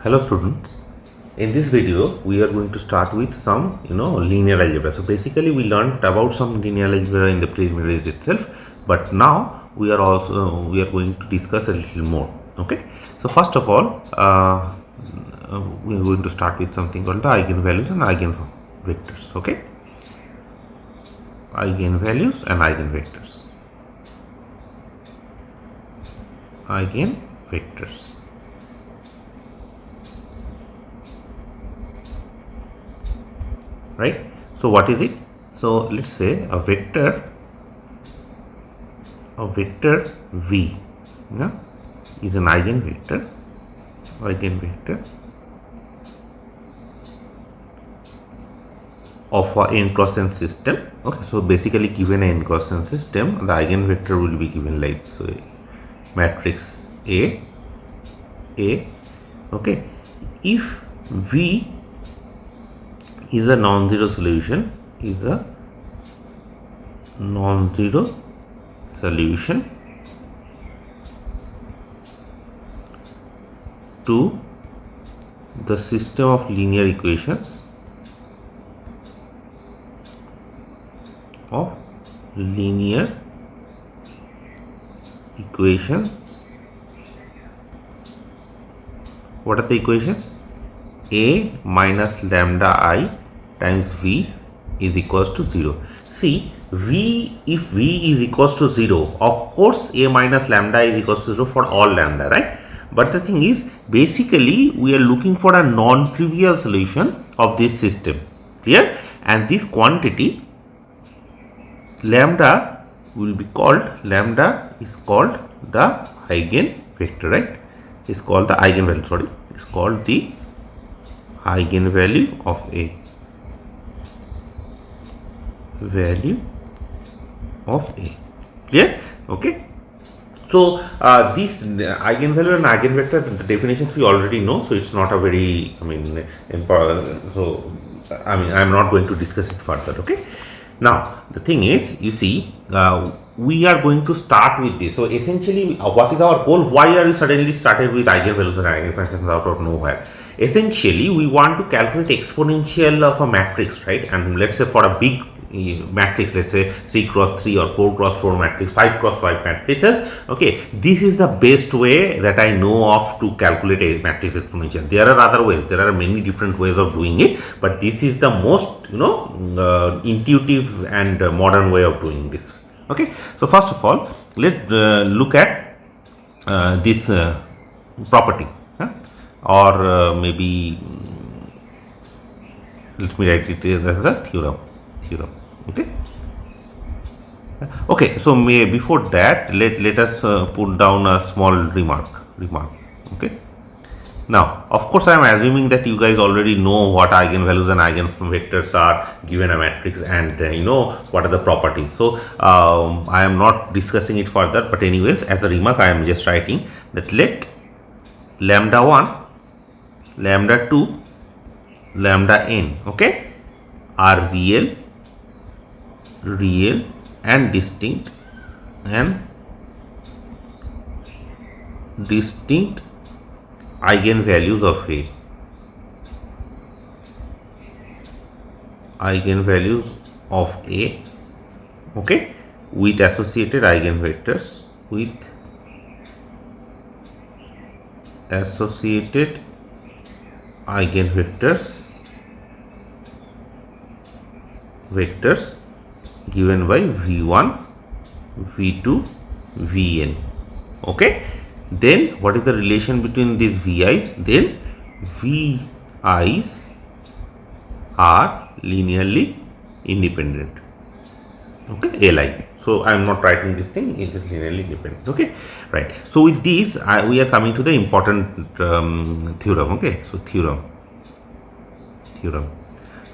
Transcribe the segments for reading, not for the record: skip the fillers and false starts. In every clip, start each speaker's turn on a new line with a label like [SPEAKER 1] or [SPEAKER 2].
[SPEAKER 1] Hello students, in this video we are going to start with some linear algebra. So basically we learned about some linear algebra in the preliminaries itself, but now we are going to discuss a little more. Okay, so first of all we are going to start with something called the eigenvalues and eigenvectors. Okay, eigenvalues and eigenvectors. Right. So what is it? So let's say a vector v is an eigenvector of a n cross n system. Okay, so basically given an n cross n system, the eigenvector will be given like so matrix A. Okay, if V is a non-zero solution, to the system of linear equations What are the equations? A minus lambda I times V is equals to 0. See, if V is equals to 0, of course A minus lambda is equals to 0 for all lambda, right? But the thing is, basically we are looking for a non-trivial solution of this system. Clear? And this quantity lambda is called the eigenvector, right? It's called the eigenvalue, sorry. It's called the eigenvalue of A. Clear? Okay. So this eigenvalue and eigenvector, the definitions we already know, so it's not a very I'm not going to discuss it further. Okay. Now the thing is, you see, we are going to start with this. So essentially, what is our goal? Why are we suddenly started with eigenvalues and eigenfunctions out of nowhere? Essentially, we want to calculate exponential of a matrix, right? And let's say for a big matrix, let's say 3 cross 3 or 4 cross 4 matrix, 5 cross 5 matrices. Okay, this is the best way that I know of to calculate a matrix exponential. There are other ways, there are many different ways of doing it, but this is the most intuitive and modern way of doing this. Okay, so first of all, let's look at this property, or maybe let me write it as a theorem. Okay, so before that, let us put down a small remark. Okay, now of course I am assuming that you guys already know what eigenvalues and eigenvectors are given a matrix, and what are the properties. So I am not discussing it further, but anyways, as a remark I am just writing that let lambda 1, lambda 2, lambda n, okay, are real and distinct eigenvalues of A. Okay, with associated eigenvectors, vectors given by V1, V2, Vn. Okay, then what is the relation between these Vi's? Then Vi's are linearly independent. Okay, Li. So I am not writing this thing, it is linearly independent. Okay, right. So with this we are coming to the important theorem. Okay, so theorem.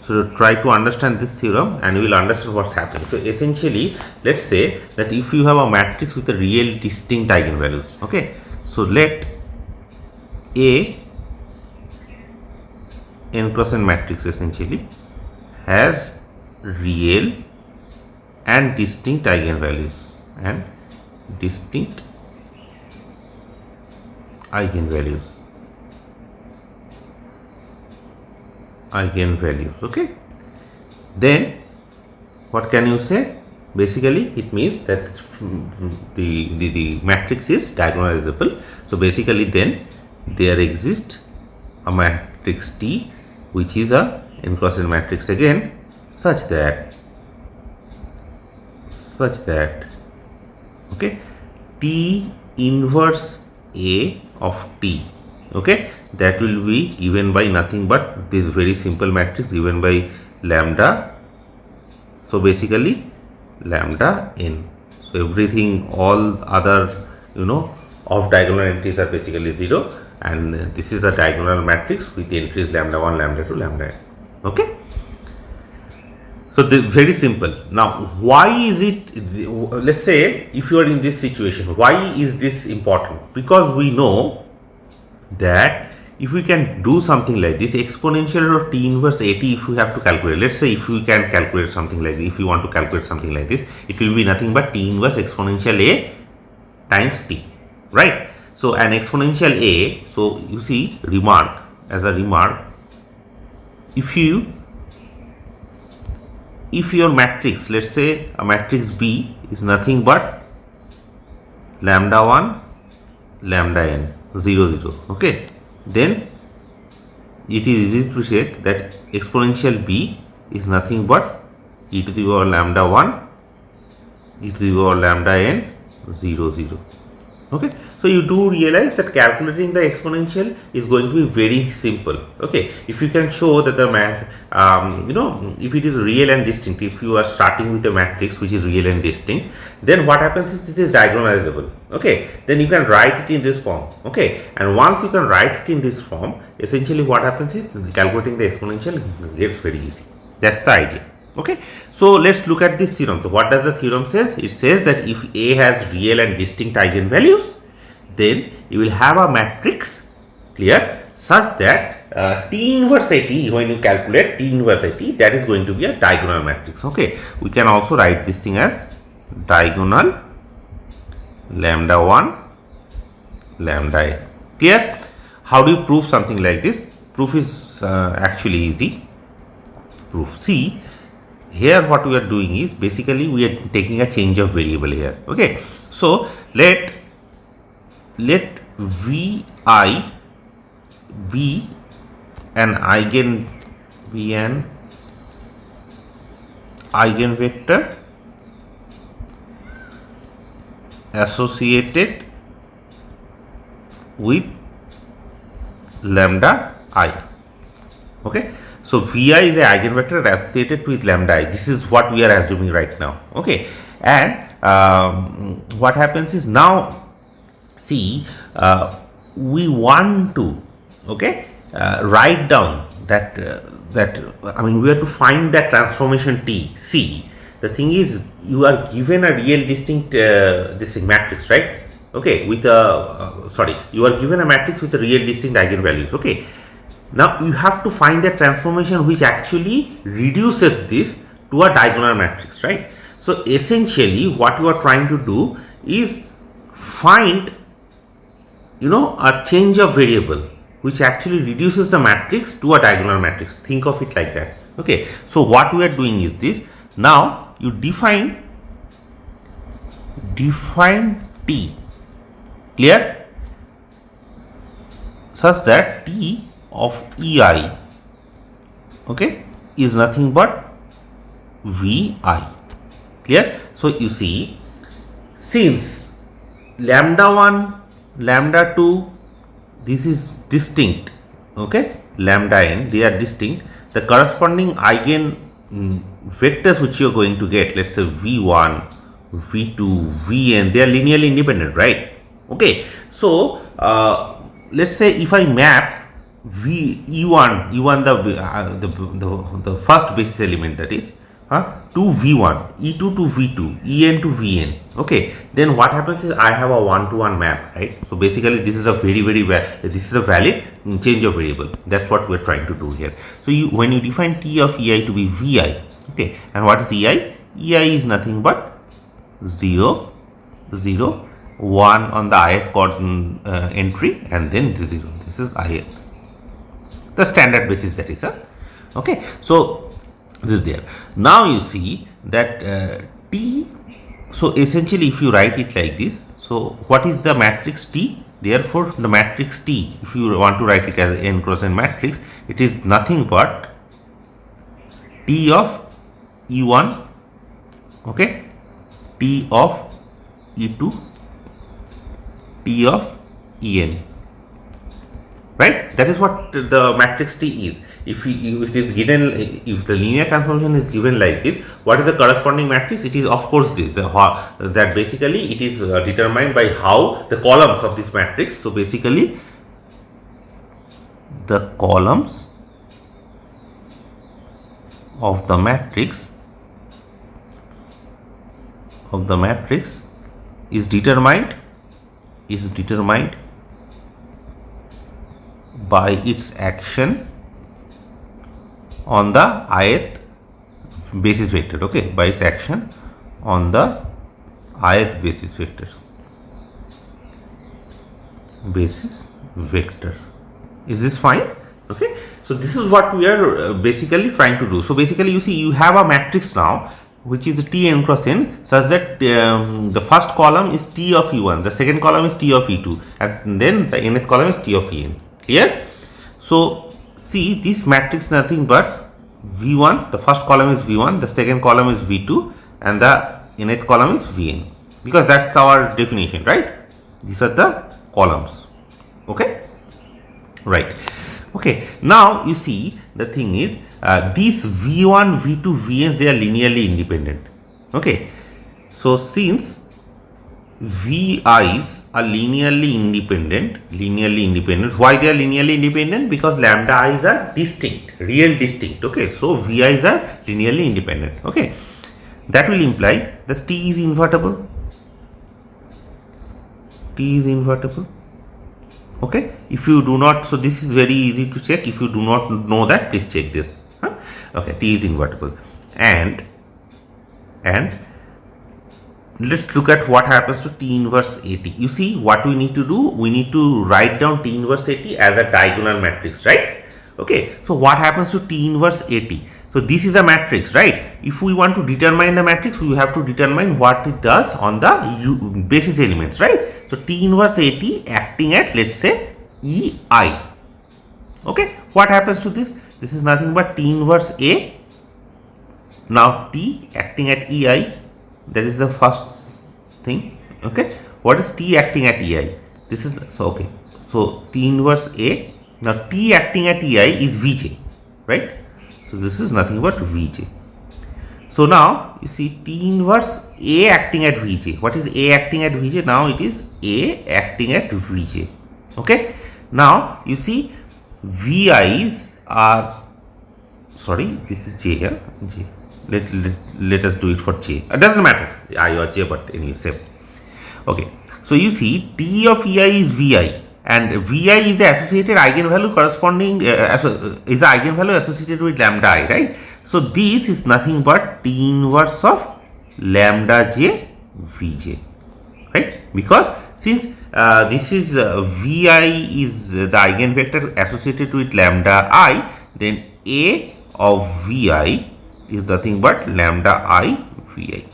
[SPEAKER 1] So try to understand this theorem and you will understand what's happening. So essentially, let's say that if you have a matrix with a real distinct eigenvalues, okay, so let A n cross n matrix essentially has real and distinct eigenvalues eigenvalues. Okay, then what can you say? Basically it means that the matrix is diagonalizable. So basically then there exists a matrix T which is a n cross n matrix again such that okay, T inverse A of T, okay, that will be given by nothing but this very simple matrix given by lambda. So basically lambda n. So everything, all other off diagonal entries are basically 0, and this is a diagonal matrix with entries lambda 1, lambda 2, lambda n. Okay. So very simple. Now why is it, let's say if you are in this situation, why is this important? Because we know that if we can do something like this, exponential of T inverse AT, if we have to calculate, let's say if we can calculate something like this, if you want to calculate something like this, it will be nothing but T inverse exponential A times T, right? So an exponential A, so you see, remark, if your matrix, let's say a matrix B is nothing but lambda 1, lambda n, 0, 0, okay, then it is easy to check that exponential B is nothing but e to the power lambda 1, e to the power lambda n, 0, 0. Okay, so you do realize that calculating the exponential is going to be very simple. Okay, if you can show that the if it is real and distinct, if you are starting with a matrix which is real and distinct, then what happens is this is diagonalizable. Okay, then you can write it in this form. Okay, and once you can write it in this form, essentially what happens is calculating the exponential gets very easy. That's the idea. Okay, so let's look at this theorem. So what does the theorem says? It says that if A has real and distinct eigenvalues, then you will have a matrix, clear, such that T inverse AT, when you calculate T inverse AT, that is going to be a diagonal matrix. Okay, we can also write this thing as diagonal lambda 1, lambda n. Clear? How do you prove something like this? Proof is actually easy. Proof. See, here what we are doing is basically we are taking a change of variable here. Okay, so let Vi be an eigenvector associated with lambda I. Okay, so Vi is an eigenvector associated with lambda I. This is what we are assuming right now. Okay, and what happens is now see we want to write down that I mean we have to find that transformation T. See, the thing is you are given a real distinct this matrix, right? Okay, with a you are given a matrix with a real distinct eigenvalues. Okay, now you have to find that transformation which actually reduces this to a diagonal matrix, right? So essentially what you are trying to do is find a change of variable which actually reduces the matrix to a diagonal matrix. Think of it like that. Okay, so what we are doing is this. Now you define T, clear, such that T of EI, okay, is nothing but VI. Clear? So you see, since lambda 1, lambda 2, this is distinct, okay, lambda n, they are distinct, the corresponding eigen vectors which you are going to get, let's say V1, V2, Vn, they are linearly independent, right? Okay, so let's say if I map E1 the first basis element, that is to V1, E2 to V2, En to Vn. Okay, then what happens is I have a one-to-one map, right? So basically this is a this is a valid change of variable. That's what we're trying to do here. So when you define T of Ei to be Vi, okay, and what is Ei? Ei is nothing but 0, 0, 1 on the ith coordinate entry, and then 0. This is ith, the standard basis, that is. Okay, so this is there. Now you see that T, so essentially if you write it like this, so what is the matrix T? Therefore the matrix T, if you want to write it as n cross n matrix, it is nothing but T of E1, okay, T of E2, T of En, right? That is what the matrix T is. If it is given, if the linear transformation is given like this, what is the corresponding matrix? It is of course this, that basically it is determined by how the columns of this matrix. So basically the columns of the matrix is determined by its action on the ith basis vector, okay, by its action on the ith basis vector. Is this fine? Okay, so this is what we are basically trying to do. So basically you see you have a matrix now which is T n cross n, such that the first column is T of E1, the second column is T of E2, and then the nth column is T of En. Clear? So see, this matrix nothing but V1, the first column is V1, the second column is V2, and the nth column is Vn, because that's our definition, right? These are the columns, okay, right? Okay, now you see the thing is these V1, V2, Vn, they are linearly independent. Okay, so since Vi's are linearly independent, why they are linearly independent? Because lambda i's are distinct, real distinct. Okay, so Vi's are linearly independent. Okay, that will imply that T is invertible. Okay, if you do not, so this is very easy to check. If you do not know that, please check this. Okay, T is invertible, and let's look at what happens to T inverse AT. You see what we need to do? We need to write down T inverse AT as a diagonal matrix, right? Okay, so what happens to T inverse AT? So this is a matrix, right? If we want to determine the matrix, we have to determine what it does on the basis elements, right? So T inverse AT acting at, let's say, EI. Okay, what happens to this? This is nothing but T inverse A. Now T acting at EI. That is the first thing. Okay, what is T acting at EI? This is so okay. So T inverse A. Now T acting at EI is Vj, right? So this is nothing but Vj. So now you see T inverse A acting at Vj. What is A acting at Vj? Now it is A acting at Vj. Okay. Now you see Vi's are, sorry, this is J here. J. Let us do it for J. It doesn't matter I or J, but anyway same. Okay. So you see T of EI is Vi, and Vi is the associated eigenvalue corresponding is the eigenvalue associated with lambda I, right? So this is nothing but T inverse of lambda J Vj, right? Because since this is Vi is the eigenvector associated with lambda I, then A of Vi is nothing but lambda I Vi,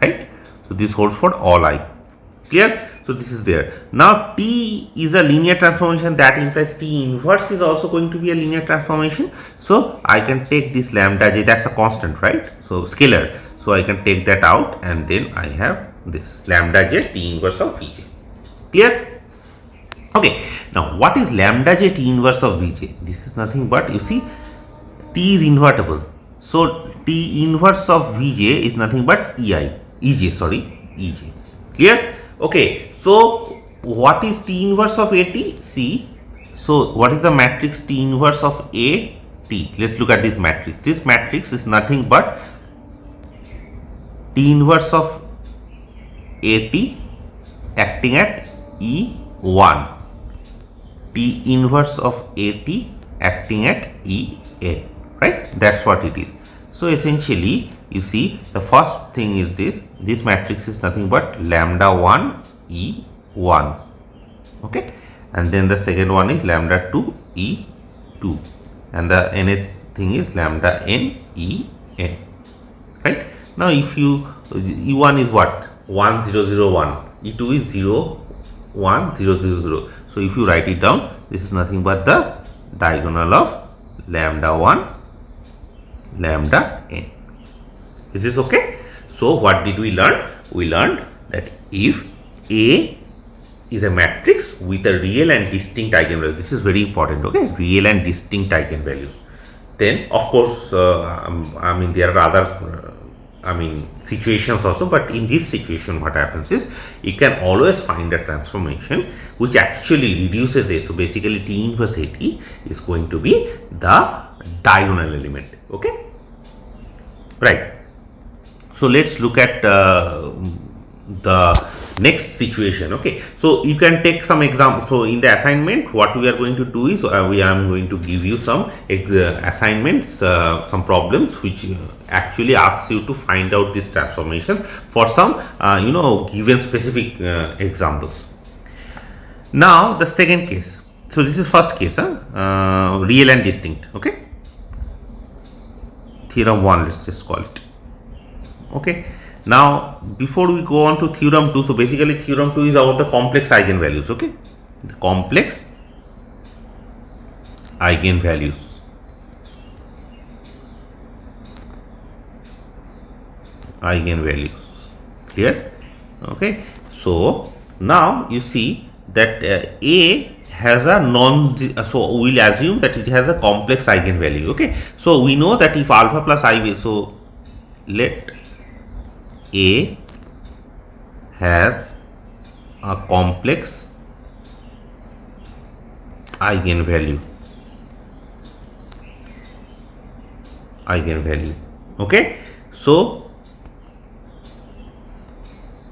[SPEAKER 1] right? So this holds for all I. Clear? So this is there. Now T is a linear transformation, that implies T inverse is also going to be a linear transformation. So I can take this lambda J, that's a constant, right? So scalar. So I can take that out, and then I have this lambda J T inverse of Vj. Clear? Okay. Now what is lambda J T inverse of Vj? This is nothing but, you see, T is invertible. So T inverse of Vj is nothing but Ej. Clear? Okay. So what is T inverse of AT? See. So what is the matrix T inverse of AT? Let's look at this matrix. This matrix is nothing but T inverse of AT acting at E1. T inverse of AT acting at En. Right? That's what it is. So essentially, you see, the first thing is this matrix is nothing but lambda 1 E1. Okay, and then the second one is lambda 2 E2, and the nth thing is lambda n e n, right? Now if you e1 is what, 1 0 0 1, e2 is 0 1 0 0 0. So if you write it down, this is nothing but the diagonal of lambda 1 lambda n. Is this okay? So what did we learn? We learned that if A is a matrix with a real and distinct eigenvalue, this is very important, okay, real and distinct eigenvalues, then of course I mean there are other situations also, but in this situation what happens is you can always find a transformation which actually reduces A. So basically T inverse AT is going to be the diagonal element, okay, right? So let's look at the next situation, okay. So you can take some example. So in the assignment what we are going to do is we are going to give you some assignments, some problems which actually asks you to find out these transformations for some given specific examples. Now the second case, so this is first case, real and distinct, okay, theorem 1, let's just call it, okay. Now before we go on to theorem 2, so basically theorem 2 is about the complex eigenvalues, okay, the complex eigenvalues. Clear? Okay. So now you see that A has a so we will assume that it has a complex eigenvalue, okay. So we know that if alpha plus I, so let A has a complex eigenvalue, okay. So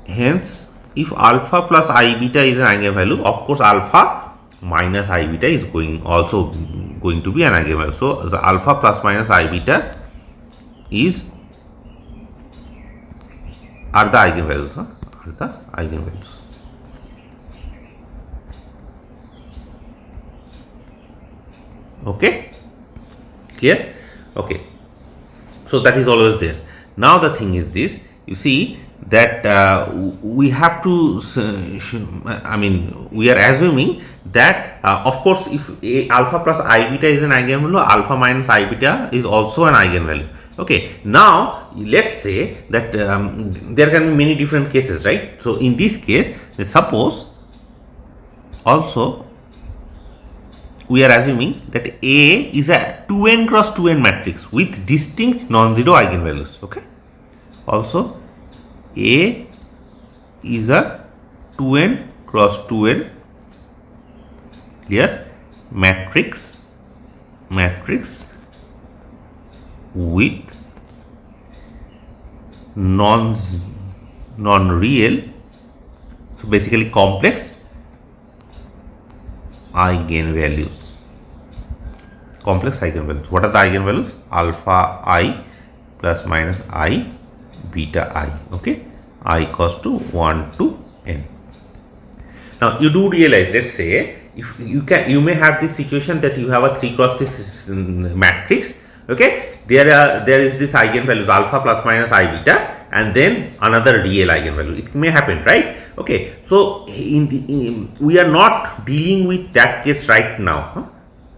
[SPEAKER 1] hence if alpha plus I beta is an eigenvalue, of course alpha minus I beta is also going to be an eigenvalue. So the alpha plus minus I beta are the eigenvalues, okay, clear, okay. So that is always there. Now the thing is this, you see that we have to we are assuming that of course if alpha plus I beta is an eigenvalue, alpha minus I beta is also an eigenvalue, okay. Now let's say that there can be many different cases, right? So in this case, suppose also we are assuming that A is a 2n cross 2n matrix with distinct non-zero eigenvalues, okay. Also A is a 2n cross 2n, clear, matrix with non-real, so basically complex eigenvalues. What are the eigenvalues? Alpha I plus minus I beta I, okay, I equals to 1 to n. Now you do realize, let's say if you may have this situation that you have a 3 cross 6 matrix, okay, there is this eigenvalues alpha plus minus I beta and then another real eigenvalue. It may happen, right? Okay, so we are not dealing with that case right now, huh?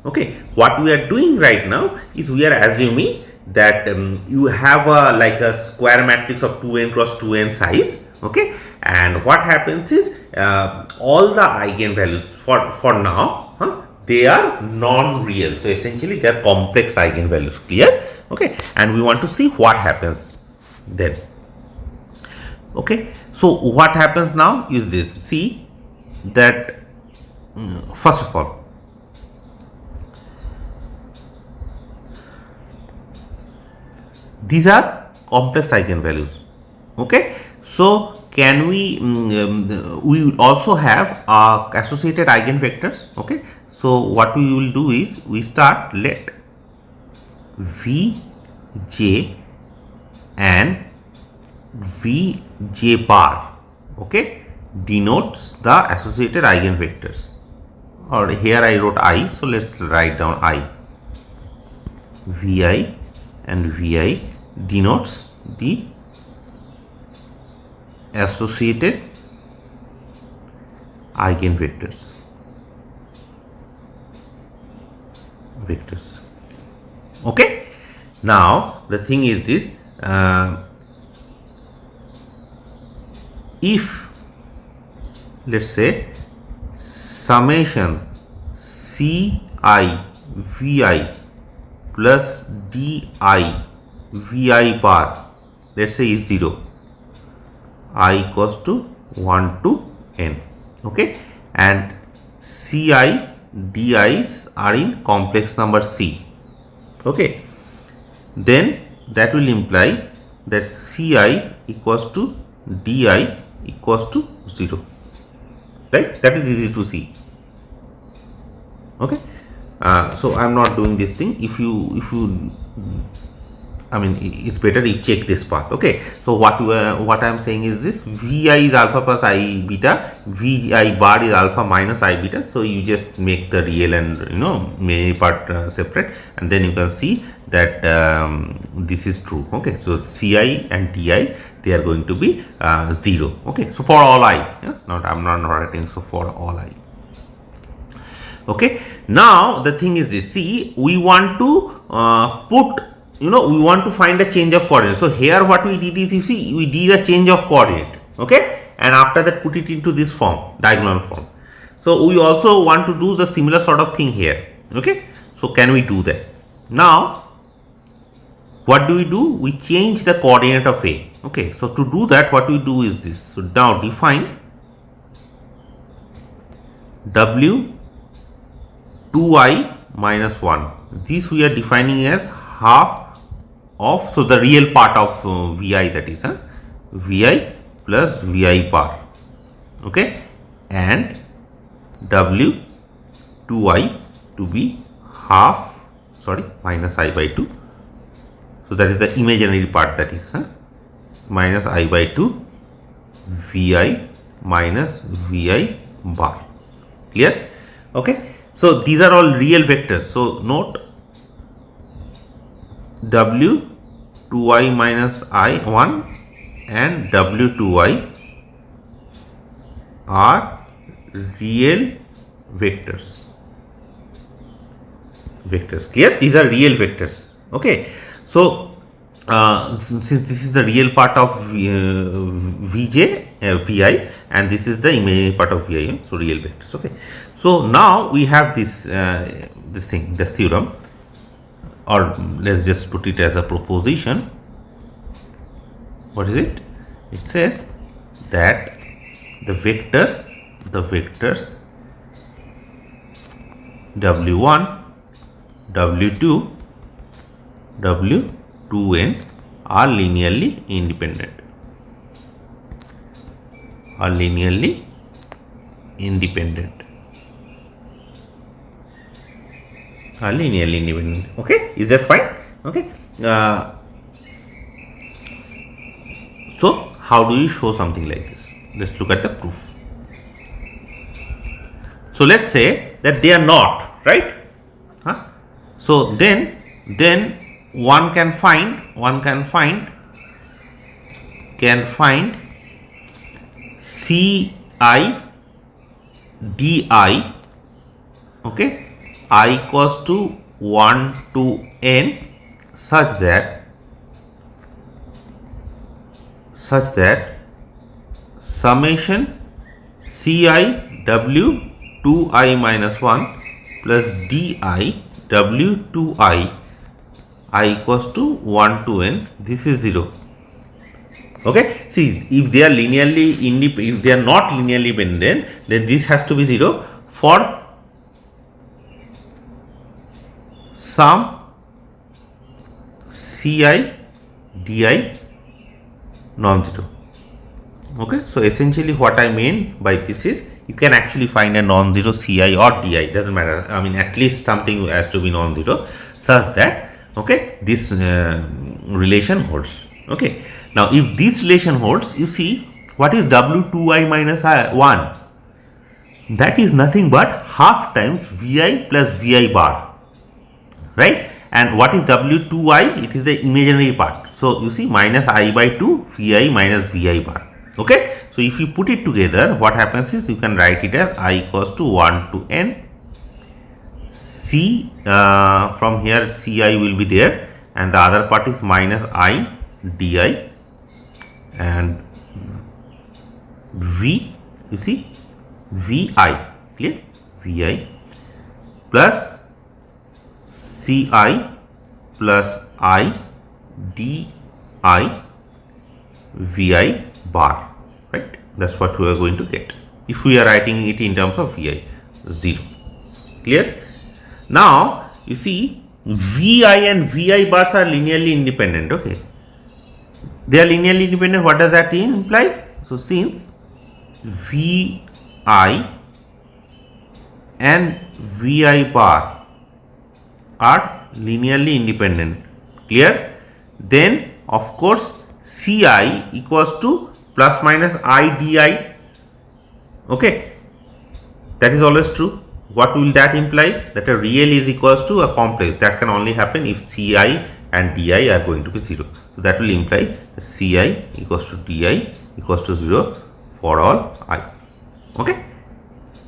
[SPEAKER 1] Okay, what we are doing right now is we are assuming that you have like a square matrix of 2n cross 2n size, okay, and what happens is all the eigenvalues for now, they are non-real, so essentially they are complex eigenvalues, clear, okay, and we want to see what happens then, okay. So what happens now is this, see that first of all these are complex eigenvalues, okay. So can we also have associated eigenvectors, okay. So what we will do is we start, let Vj and Vj bar, okay, denotes the associated eigenvectors, or here I wrote I, so let's write down I. Vi and Vi denotes the associated eigenvectors. Okay. Now the thing is this, if let's say summation Ci Vi plus Di Vi bar, let's say is 0, I equals to 1 to n. Okay, and Ci Di's are in complex number C. Okay, then that will imply that Ci equals to Di equals to 0, right? That is easy to see. Okay, so I am not doing this thing. If you I mean, it's better you check this part. Okay, so what I am saying is this: Vi is alpha plus I beta, Vi bar is alpha minus I beta. So you just make the real and imaginary part separate, and then you can see that this is true. Okay, so Ci and Di, they are going to be 0. Okay, so for all I, I'm not writing. So for all I. Okay, now the thing is this: see, we want to put. We want to find a change of coordinate. So here what we did is, you see, we did a change of coordinate. Okay, and after that put it into this form, diagonal form. So we also want to do the similar sort of thing here. Okay, so can we do that? Now what do? We change the coordinate of A. Okay, so to do that, what we do is this. So now define W 2I minus 1. This we are defining as half of, so the real part of Vi, that is Vi plus Vi bar. Okay, and W 2I to be half, minus I by 2. So that is the imaginary part, that is minus I by 2 Vi minus Vi bar. Clear? Okay, so these are all real vectors. So note W 2I minus I1 and W 2I are real vectors. Clear? These are real vectors. Okay, so since this is the real part of Vi, and this is the imaginary part of Vi, so real vectors. Okay, so now we have this this theorem, or let's just put it as a proposition. What is it? It says that the vectors W1, W2, W2n are linearly independent. Okay, is that fine? Okay, so how do you show something like this? Let's look at the proof. So let's say that they are not, right? So then one can find Ci Di, okay, I equals to 1 to n, such that summation Ci W 2I minus 1 plus Di W 2I equals to 1 to n, this is 0. Okay, see, if they are linearly independent, if they are not linearly independent, then this has to be 0 for some Ci Di non-zero. Okay, so essentially what I mean by this is, you can actually find a non-zero Ci or Di, doesn't matter. I mean, at least something has to be non-zero, such that, okay, this relation holds. Okay, now if this relation holds, you see, what is W2I minus 1? That is nothing but half times Vi plus Vi bar, right? and what is W2I? It is the imaginary part. So you see minus I by 2 Vi minus Vi bar. Okay. So if you put it together, what happens is you can write it as I equals to 1 to n. C from here Ci will be there, and the other part is minus I di, and V, you see Vi, clear, Vi plus Ci plus I di Vi bar, right? That's what we are going to get if we are writing it in terms of Vi, 0. Clear? Now you see Vi and Vi bars are linearly independent. Okay, they are linearly independent. What does that imply? So since Vi and Vi bar are linearly independent, clear, then of course Ci equals to plus minus I di. Okay, that is always true. What will that imply? That a real is equals to a complex. That can only happen if Ci and di are going to be 0. So that will imply that Ci equals to di equals to 0 for all I. Okay.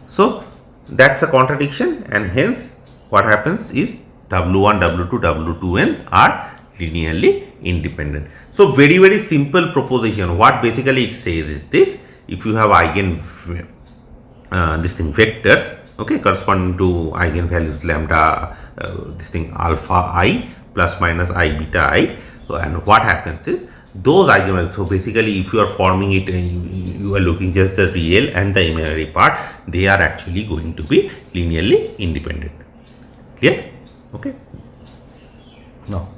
[SPEAKER 1] So that's a contradiction, and hence what happens is W1, W2, W2n are linearly independent. So very, very simple proposition. What basically it says is this: if you have eigen this thing vectors, okay, corresponding to eigenvalues lambda, this thing alpha I plus minus I beta I. So and what happens is those eigenvalues. So basically, if you are forming it, you are looking just the real and the imaginary part, they are actually going to be linearly independent. Clear? Okay. Now,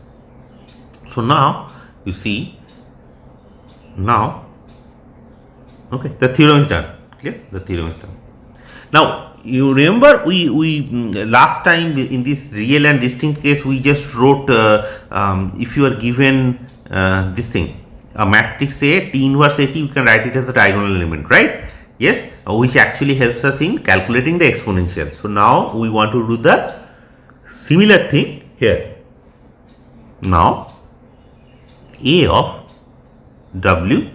[SPEAKER 1] so now you see, now, okay, the theorem is done. Clear? The theorem is done. Now you remember we last time in this real and distinct case we just wrote if you are given this thing, a matrix A, T inverse AT, you can write it as a diagonal element, right? Yes, which actually helps us in calculating the exponential. So now we want to do the similar thing here. Now A of W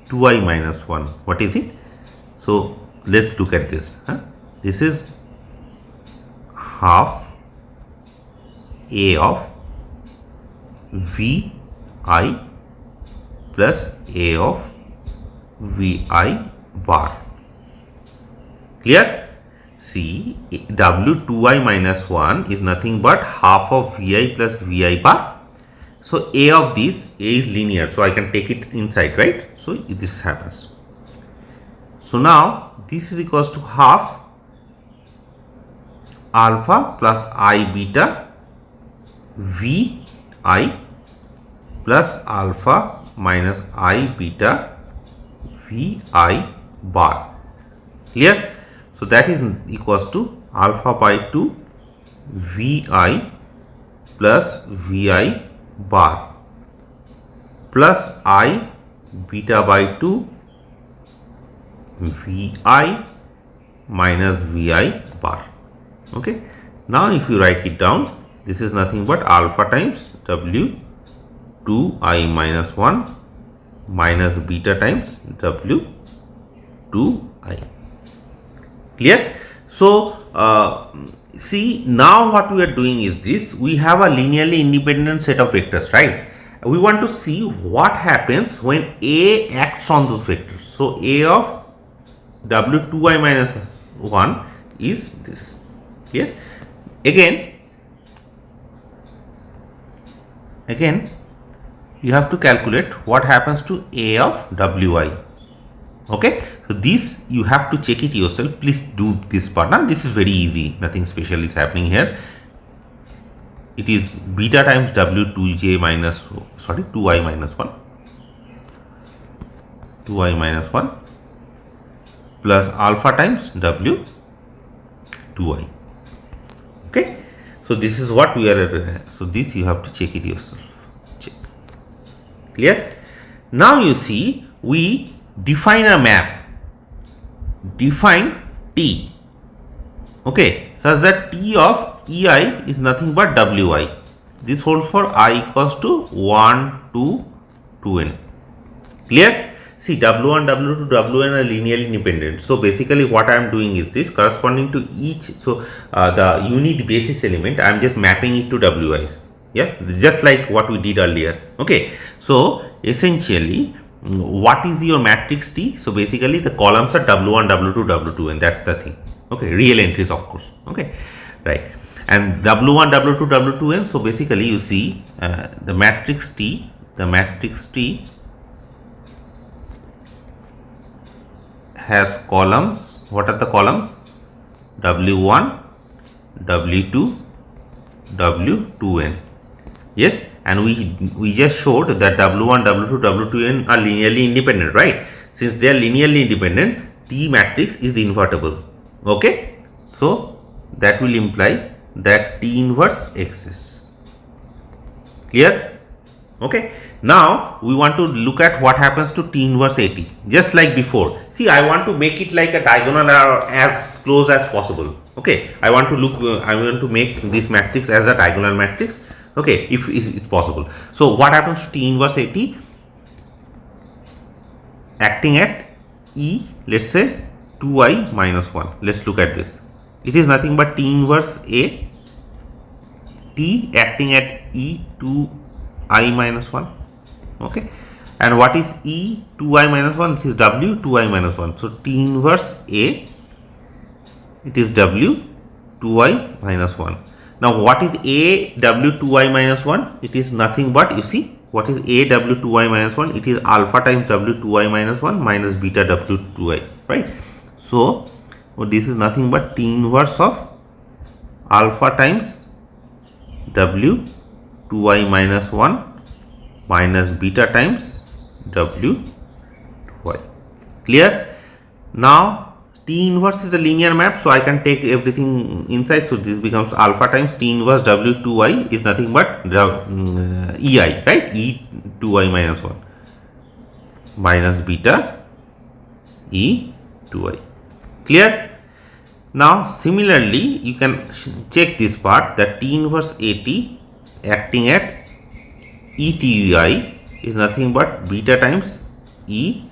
[SPEAKER 1] 2i minus 1, what is it? So let's look at this. This is half A of Vi plus A of Vi bar. Clear? See, W2i minus 1 is nothing but half of Vi plus Vi bar. So A of this, A is linear, so I can take it inside, right? So this happens. So now this is equals to half alpha plus I beta Vi plus alpha minus I beta Vi bar. Clear? So that is equals to alpha by 2 Vi plus Vi bar plus I beta by 2 Vi minus Vi bar. Okay. Now if you write it down, this is nothing but alpha times W 2i minus 1 minus beta times W 2i. Clear? So see, now what we are doing is this: we have a linearly independent set of vectors, right? We want to see what happens when A acts on those vectors. So A of W2i minus 1 is this. Clear? Again you have to calculate what happens to A of Wi. Okay, so this you have to check it yourself. Please do this part. Now this is very easy, nothing special is happening here. It is beta times W2j minus 2i minus 1 plus alpha times W 2i. Okay, so this is what we are, so this you have to check it yourself. Check. Clear? Now you see, we define a map, define T, okay, such that T of EI is nothing but Wi. This holds for I equals to 1 to 2n. Clear? See, W1, W2, Wn are linearly independent. So basically what I am doing is this, corresponding to each, so the unit basis element, I am just mapping it to Wi's. Yeah, just like what we did earlier. Okay, so essentially what is your matrix T? So basically the columns are W1, W2, W2, and that's the thing. Okay, real entries of course. Okay, right. And W1, W2, W2n. So basically you see the matrix T has columns. What are the columns? W1, W2, W2n. Yes, and we just showed that W1, W2, W2n are linearly independent, right? Since they are linearly independent, T matrix is invertible. Okay, so that will imply that T inverse exists. Clear? Okay, now we want to look at what happens to T inverse AT, just like before. See, I want to make it like a diagonal or as close as possible. Okay, I want to make this matrix as a diagonal matrix. Okay, if it's possible. So what happens to T inverse AT? Acting at E, let's say 2i minus 1. Let's look at this. It is nothing but T inverse A, T acting at E 2i minus 1. Okay, and what is E 2i minus 1? This is W 2i minus 1. So T inverse A, it is W 2i minus 1. Now what is A W 2i minus 1? It is nothing but, you see, what is A W 2i minus 1? It is alpha times W 2i minus 1 minus beta W 2i, right? So this is nothing but T inverse of alpha times W 2i minus 1 minus beta times W 2i. Clear? Now T inverse is a linear map, so I can take everything inside. So this becomes alpha times T inverse W 2i is nothing but EI, right? E 2i minus 1 minus beta E 2i. Clear? Now similarly you can check this part, that T inverse AT acting at ETUI is nothing but beta times E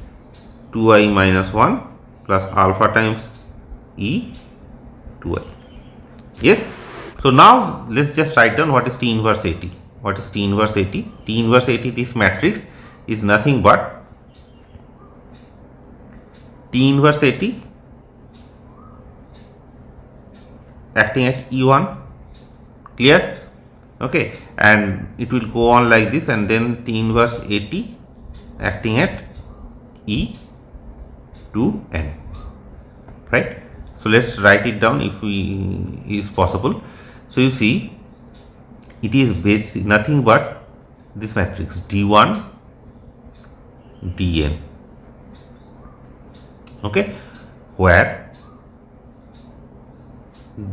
[SPEAKER 1] 2i minus 1 plus alpha times E 2i. Yes. So now let's just write down what is T inverse AT. What is T inverse AT? T inverse AT, this matrix is nothing but T inverse AT acting at E1. Clear? Okay, and it will go on like this, and then T inverse AT acting at E2n, right? So let's write it down if is possible. So you see, it is basic nothing but this matrix D1 Dn, okay, where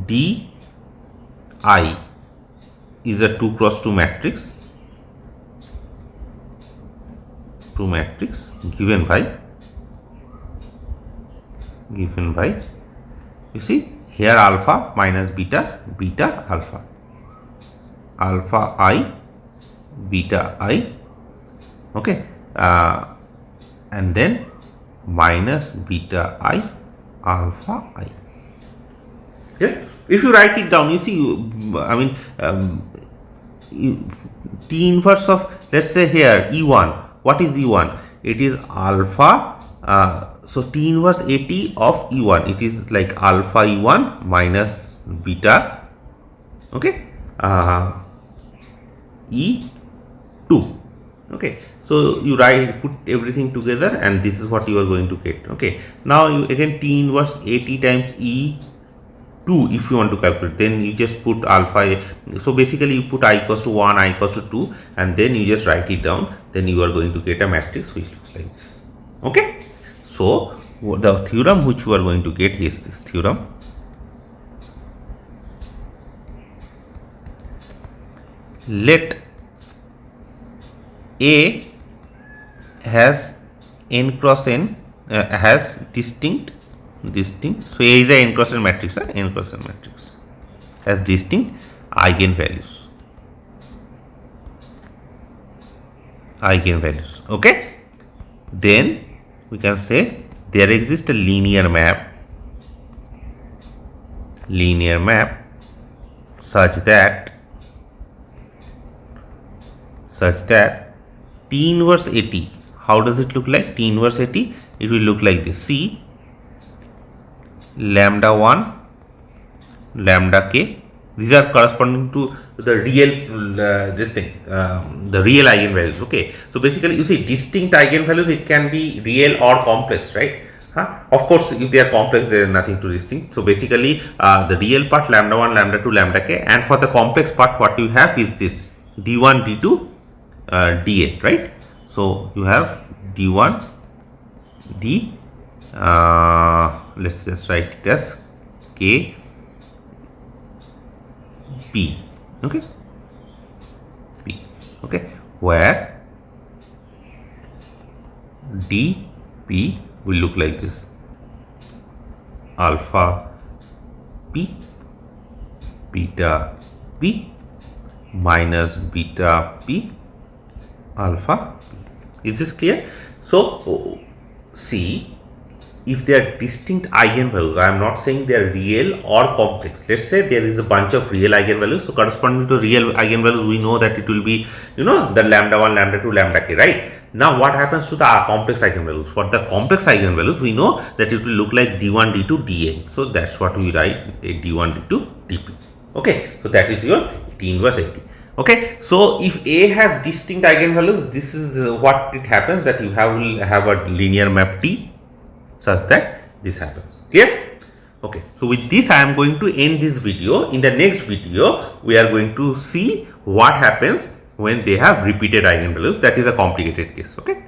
[SPEAKER 1] Di is a 2 cross 2 matrix, given by you see here alpha minus beta, alpha I, beta I, okay, and then minus beta I, alpha I. Yeah. If you write it down, you see, I mean, T inverse of, let's say here E1. What is E1? It is alpha. So T inverse AT of E1. It is like alpha E1 minus beta. Okay. E2. Okay. So you put everything together, and this is what you are going to get. Okay. Now you again T inverse AT times E2 if you want to calculate, then you just put alpha. So basically you put I equals to 1, I equals to 2, and then you just write it down. Then you are going to get a matrix which looks like this. Okay. So the theorem which you are going to get is this theorem. Let A has n cross n has distinct. So A is a n cross n matrix, has distinct eigenvalues. eigenvalues. Okay, then we can say there exists a linear map such that T inverse AT, how does it look like? T inverse AT, it will look like this. See, lambda 1, lambda k, these are corresponding to the real the real eigenvalues. Okay, so basically you see distinct eigenvalues, it can be real or complex, right? Of course, if they are complex, there is nothing to distinct. So basically the real part lambda 1, lambda 2, lambda k, and for the complex part what you have is this d1, d2, dn, right? So you have d1, d, let's just write it as k p, okay, p, okay, where dp will look like this: alpha p, beta p, minus beta p, alpha p. Is this clear? So see, if they are distinct eigenvalues, I am not saying they are real or complex. Let's say there is a bunch of real eigenvalues. So corresponding to real eigenvalues, we know that it will be, the lambda 1, lambda 2, lambda k, right? Now what happens to the complex eigenvalues? For the complex eigenvalues, we know that it will look like d1, d2, dn. So that's what we write, d1, d2, dp. Okay, so that is your T inverse AT. Okay, so if A has distinct eigenvalues, this is what it happens, that you will have a linear map T such that this happens. Clear? Okay, so with this I am going to end this video. In the next video we are going to see what happens when they have repeated eigenvalues. That is a complicated case. Okay.